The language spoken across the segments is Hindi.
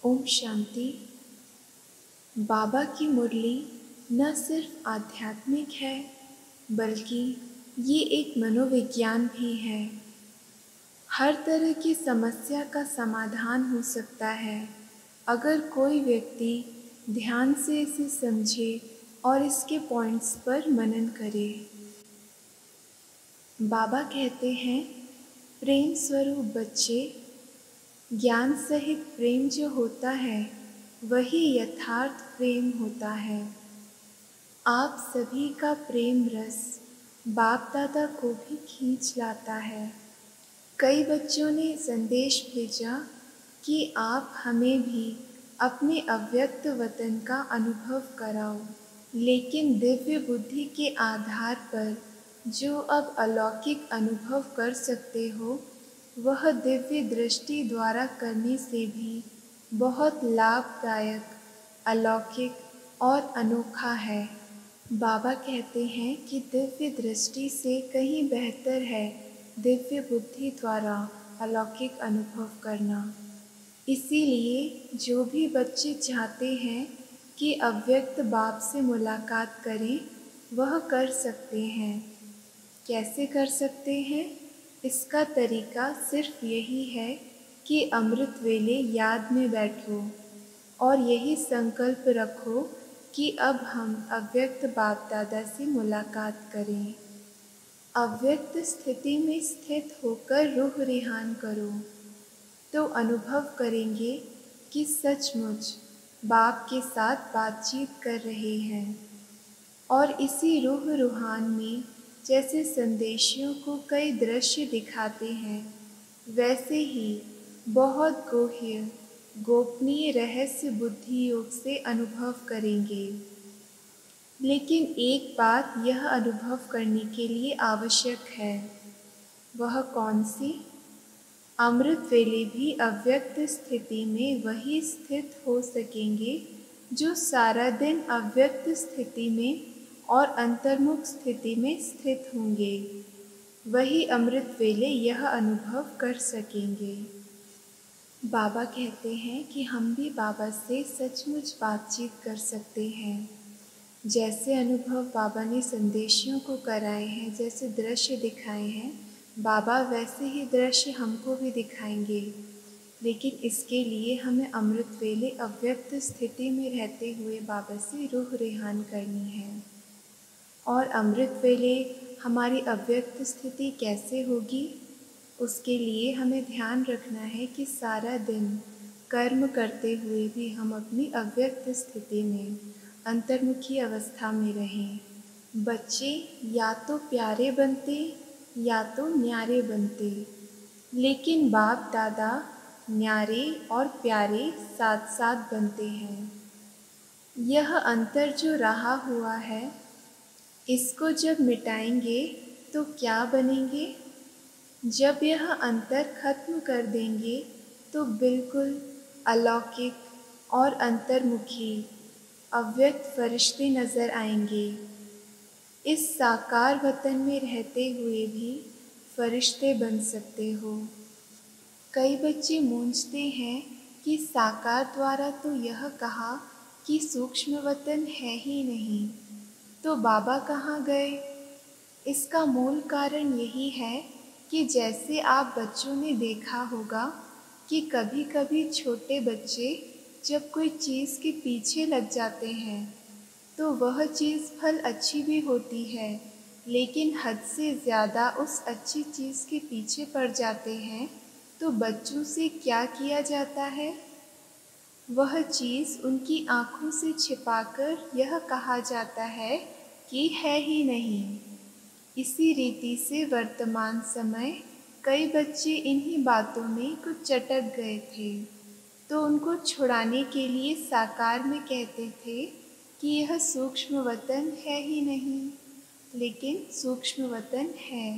ओम शांति। बाबा की मुरली न सिर्फ आध्यात्मिक है बल्कि ये एक मनोविज्ञान भी है। हर तरह की समस्या का समाधान हो सकता है अगर कोई व्यक्ति ध्यान से इसे समझे और इसके पॉइंट्स पर मनन करे। बाबा कहते हैं, प्रेम स्वरूप बच्चे, ज्ञान सहित प्रेम जो होता है वही यथार्थ प्रेम होता है। आप सभी का प्रेम रस बाप दादा को भी खींच लाता है। कई बच्चों ने संदेश भेजा कि आप हमें भी अपने अव्यक्त वतन का अनुभव कराओ, लेकिन दिव्य बुद्धि के आधार पर जो अब अलौकिक अनुभव कर सकते हो वह दिव्य दृष्टि द्वारा करने से भी बहुत लाभदायक, अलौकिक और अनोखा है। बाबा कहते हैं कि दिव्य दृष्टि से कहीं बेहतर है दिव्य बुद्धि द्वारा अलौकिक अनुभव करना। इसीलिए जो भी बच्चे चाहते हैं कि अव्यक्त बाप से मुलाकात करें वह कर सकते हैं। कैसे कर सकते हैं? इसका तरीका सिर्फ यही है कि अमृत वेले याद में बैठो और यही संकल्प रखो कि अब हम अव्यक्त बाप दादा से मुलाकात करें। अव्यक्त स्थिति में स्थित होकर रूह रिहान करो तो अनुभव करेंगे कि सचमुच बाप के साथ बातचीत कर रहे हैं। और इसी रूह रूहान में जैसे संदेशियों को कई दृश्य दिखाते हैं, वैसे ही बहुत गोह्य गोपनीय रहस्य बुद्धि योग से अनुभव करेंगे। लेकिन एक बात यह अनुभव करने के लिए आवश्यक है। वह कौन सी? अमृत वेले भी अव्यक्त स्थिति में वही स्थित हो सकेंगे जो सारा दिन अव्यक्त स्थिति में और अंतर्मुख स्थिति में स्थित होंगे। वही अमृत वेले यह अनुभव कर सकेंगे। बाबा कहते हैं कि हम भी बाबा से सचमुच बातचीत कर सकते हैं। जैसे अनुभव बाबा ने संदेशियों को कराए हैं, जैसे दृश्य दिखाए हैं, बाबा वैसे ही दृश्य हमको भी दिखाएंगे। लेकिन इसके लिए हमें अमृत वेले अव्यक्त स्थिति में रहते हुए बाबा से रूह रिहान करनी है। और अमृत वेले हमारी अव्यक्त स्थिति कैसे होगी? उसके लिए हमें ध्यान रखना है कि सारा दिन कर्म करते हुए भी हम अपनी अव्यक्त स्थिति में अंतर्मुखी अवस्था में रहें। बच्चे या तो प्यारे बनते या तो न्यारे बनते, लेकिन बाप दादा न्यारे और प्यारे साथ साथ बनते हैं। यह अंतर जो रहा हुआ है, इसको जब मिटाएंगे तो क्या बनेंगे? जब यह अंतर खत्म कर देंगे तो बिल्कुल अलौकिक और अंतर्मुखी अव्यक्त फरिश्ते नज़र आएंगे। इस साकार वतन में रहते हुए भी फरिश्ते बन सकते हो। कई बच्चे मूंझते हैं कि साकार द्वारा तो यह कहा कि सूक्ष्म वतन है ही नहीं, तो बाबा कहाँ गए? इसका मूल कारण यही है कि जैसे आप बच्चों ने देखा होगा कि कभी कभी छोटे बच्चे जब कोई चीज़ के पीछे लग जाते हैं तो वह चीज़ फल अच्छी भी होती है, लेकिन हद से ज़्यादा उस अच्छी चीज़ के पीछे पड़ जाते हैं तो बच्चों से क्या किया जाता है? वह चीज़ उनकी आँखों से छिपाकर यह कहा जाता है कि है ही नहीं। इसी रीति से वर्तमान समय कई बच्चे इन्हीं बातों में कुछ चटक गए थे, तो उनको छुड़ाने के लिए साकार में कहते थे कि यह सूक्ष्म वतन है ही नहीं, लेकिन सूक्ष्म वतन है।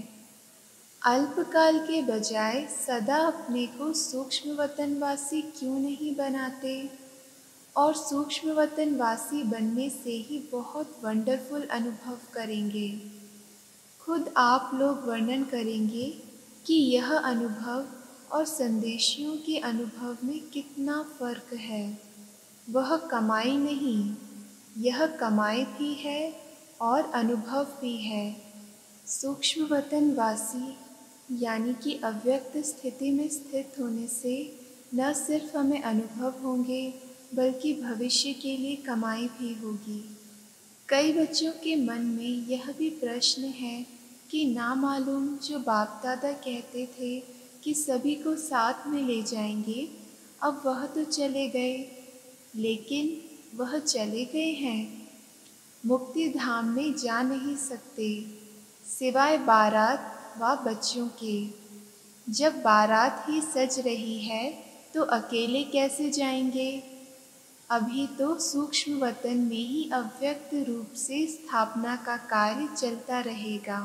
अल्पकाल के बजाय सदा अपने को सूक्ष्म वतनवासी क्यों नहीं बनाते? और सूक्ष्म वतनवासी बनने से ही बहुत वंडरफुल अनुभव करेंगे। खुद आप लोग वर्णन करेंगे कि यह अनुभव और संदेशियों के अनुभव में कितना फर्क है। वह कमाई नहीं, यह कमाई भी है और अनुभव भी है। सूक्ष्म वतनवासी यानी कि अव्यक्त स्थिति में स्थित होने से न सिर्फ हमें अनुभव होंगे बल्कि भविष्य के लिए कमाई भी होगी। कई बच्चों के मन में यह भी प्रश्न है कि नामालूम जो बाप दादा कहते थे कि सभी को साथ में ले जाएंगे, अब वह तो चले गए, लेकिन वह चले गए हैं, मुक्ति धाम में जा नहीं सकते सिवाय बारात व बच्चों के। जब बारात ही सज रही है तो अकेले कैसे जाएंगे? अभी तो सूक्ष्म वतन में ही अव्यक्त रूप से स्थापना का कार्य चलता रहेगा।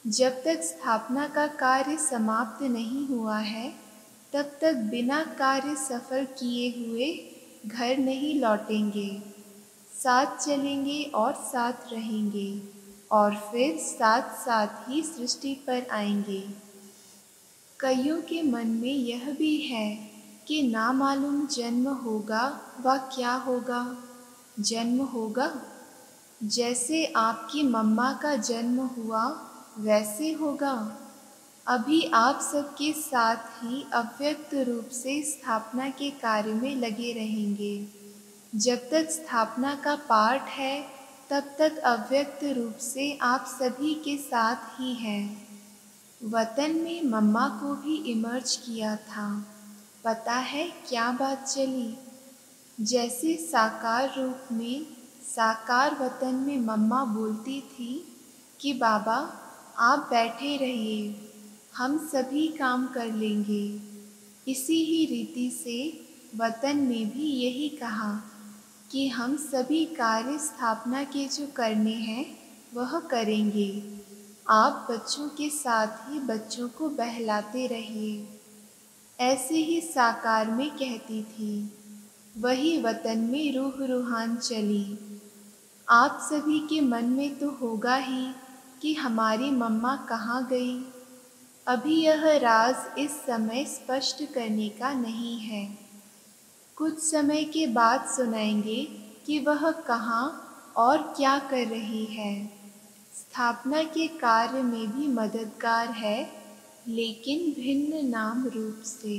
जब तक स्थापना का कार्य समाप्त नहीं हुआ है, तब तक बिना कार्य सफल किए हुए घर नहीं लौटेंगे। साथ चलेंगे और साथ रहेंगे और फिर साथ साथ ही सृष्टि पर आएंगे। कईयों के मन में यह भी है कि नामालूम जन्म होगा व क्या होगा। जन्म होगा, जैसे आपकी मम्मा का जन्म हुआ वैसे होगा। अभी आप सबके साथ ही अव्यक्त रूप से स्थापना के कार्य में लगे रहेंगे। जब तक स्थापना का पाठ है तब तक अव्यक्त रूप से आप सभी के साथ ही हैं। वतन में मम्मा को भी इमर्ज किया था। पता है क्या बात चली? जैसे साकार रूप में साकार वतन में मम्मा बोलती थी कि बाबा आप बैठे रहिए, हम सभी काम कर लेंगे। इसी ही रीति से वतन में भी यही कहा कि हम सभी कार्य स्थापना के जो करने हैं वह करेंगे। आप बच्चों के साथ ही बच्चों को बहलाते रहिए। ऐसे ही साकार में कहती थी। वही वतन में रूह रूहान चली। आप सभी के मन में तो होगा ही कि हमारी मम्मा कहाँ गई। अभी यह राज इस समय स्पष्ट करने का नहीं है। कुछ समय के बाद सुनाएंगे कि वह कहाँ और क्या कर रही है। स्थापना के कार्य में भी मददगार है, लेकिन भिन्न नाम रूप से।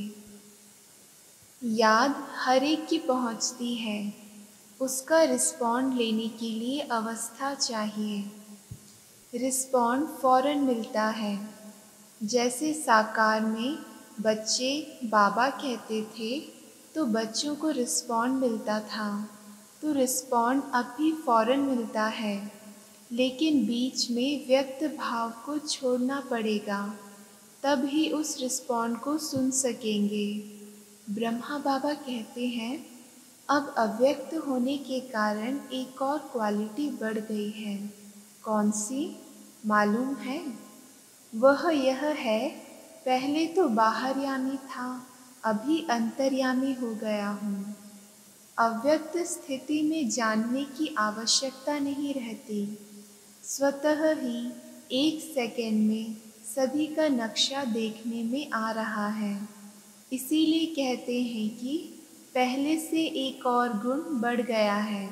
याद हर एक की पहुँचती है, उसका रिस्पॉन्ड लेने के लिए अवस्था चाहिए। रिस्पॉन्ड फौरन मिलता है। जैसे साकार में बच्चे बाबा कहते थे तो बच्चों को रिस्पॉन्ड मिलता था, तो रिस्पॉन्ड अब भी फौरन मिलता है, लेकिन बीच में व्यक्त भाव को छोड़ना पड़ेगा, तब ही उस रिस्पॉन्ड को सुन सकेंगे। ब्रह्मा बाबा कहते हैं अब अव्यक्त होने के कारण एक और क्वालिटी बढ़ गई है। कौन सी मालूम है? वह यह है, पहले तो बाहरयामी था, अभी अंतर्यामी हो गया हूँ। अव्यक्त स्थिति में जानने की आवश्यकता नहीं रहती। स्वतः ही एक सेकंड में सभी का नक्शा देखने में आ रहा है। इसीलिए कहते हैं कि पहले से एक और गुण बढ़ गया है।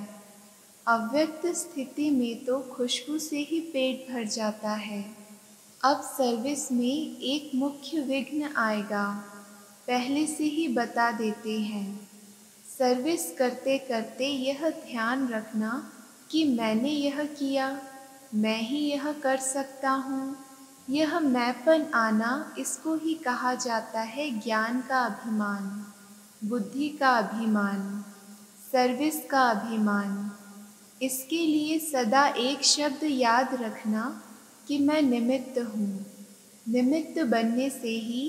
अव्यक्त स्थिति में तो खुशबू से ही पेट भर जाता है। अब सर्विस में एक मुख्य विघ्न आएगा, पहले से ही बता देते हैं। सर्विस करते करते यह ध्यान रखना कि मैंने यह किया, मैं ही यह कर सकता हूँ। यह मैंपन आना, इसको ही कहा जाता है ज्ञान का अभिमान, बुद्धि का अभिमान, सर्विस का अभिमान। इसके लिए सदा एक शब्द याद रखना कि मैं निमित्त हूँ। निमित्त बनने से ही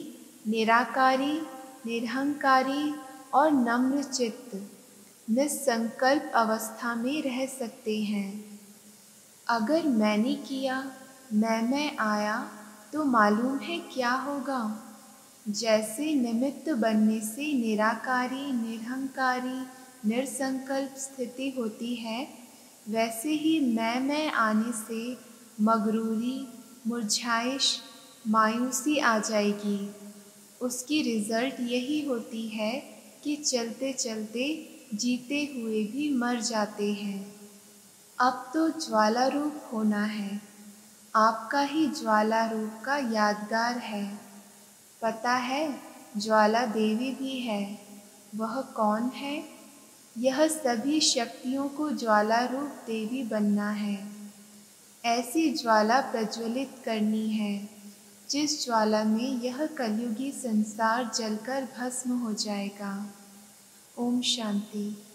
निराकारी, निरहंकारी और नम्र चित्त निसंकल्प अवस्था में रह सकते हैं। अगर मैंने किया, मैं आया, तो मालूम है क्या होगा। जैसे निमित्त बनने से निराकारी, निरहंकारी, निरसंकल्प स्थिति होती है, वैसे ही मैं आने से मगरूरी, मुरझाइश, मायूसी आ जाएगी। उसकी रिजल्ट यही होती है कि चलते चलते जीते हुए भी मर जाते हैं। अब तो ज्वाला रूप होना है, आपका ही ज्वाला रूप का यादगार है। पता है ज्वाला देवी भी है, वह कौन है? यह सभी शक्तियों को ज्वाला रूप देवी बनना है। ऐसी ज्वाला प्रज्वलित करनी है जिस ज्वाला में यह कलयुगी संसार जलकर भस्म हो जाएगा। ओम शांति।